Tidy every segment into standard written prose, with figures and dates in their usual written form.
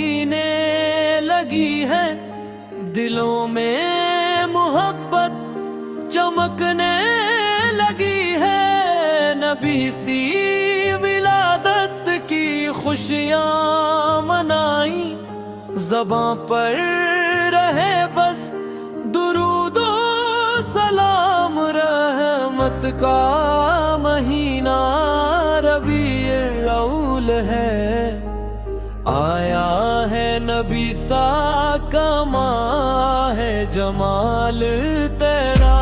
जीने लगी है, दिलों में मोहब्बत चमकने लगी है। नबी सी विलादत की खुशियाँ मनाई, ज़बां पर रहे बस दुरूदो सलाम। रहमत का महीना रबीउल अव्वल है, आया है नबी सा कमा है जमाल तेरा।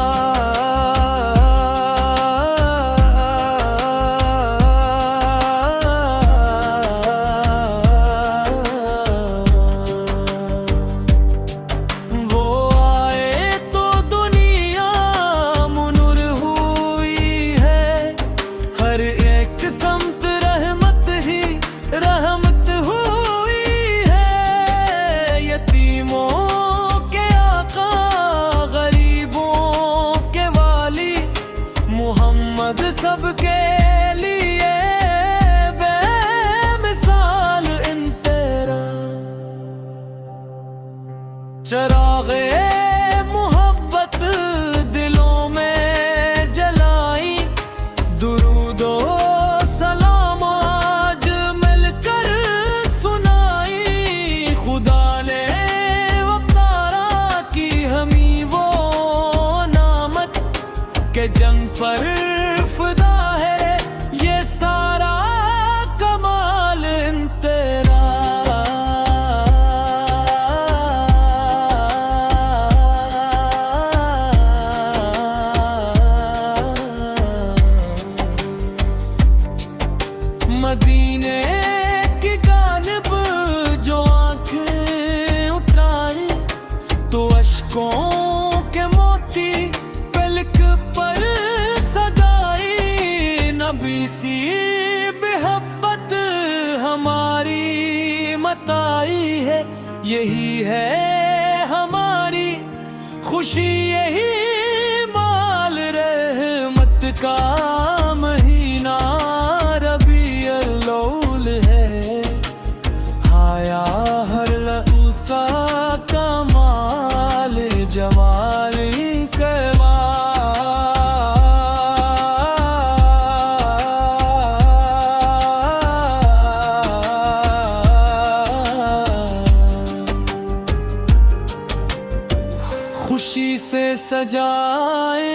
सबके लिए बेमिसाल इन तेरा, चरागे मोहब्बत दिलों में जलाई। दुरूदो सलाम आज मिलकर सुनाई। खुदा ने वकारा की हमी वो नामत के जंग पर फिदा है ये सारा कमाल इन तेरा। मदीने की जानिब जो आंखें उठाई, तो अश्कों के मोती पलक पर नबी सी मोहब्बत हमारी मताई है। यही है हमारी खुशी, यही माल। रहमत का महीना रबीउल अव्वल है, आया हर लहूसा कमाल जवाल करवा। खुशी से सजाए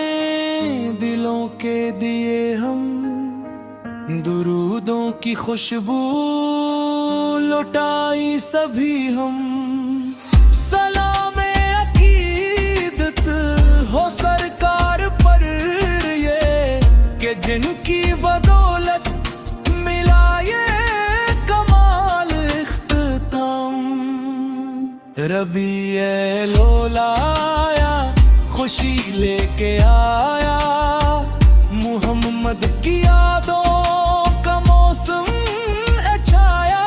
दिलों के दिए हम, दुरूदों की खुशबू लुटाई सभी हम। सलाम अकीदत हो सरकार पर ये, कि जिनकी बदौलत मिला ये कमाल इख्तिताम। रबीउल अव्वल आया, खुशी लेके आया, मुहम्मद की यादों का मौसम छाया।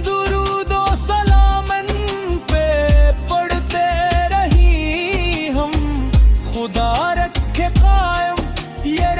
दुरूदो सलामन पे पढ़ते रही हम, खुदा रखे कायम ये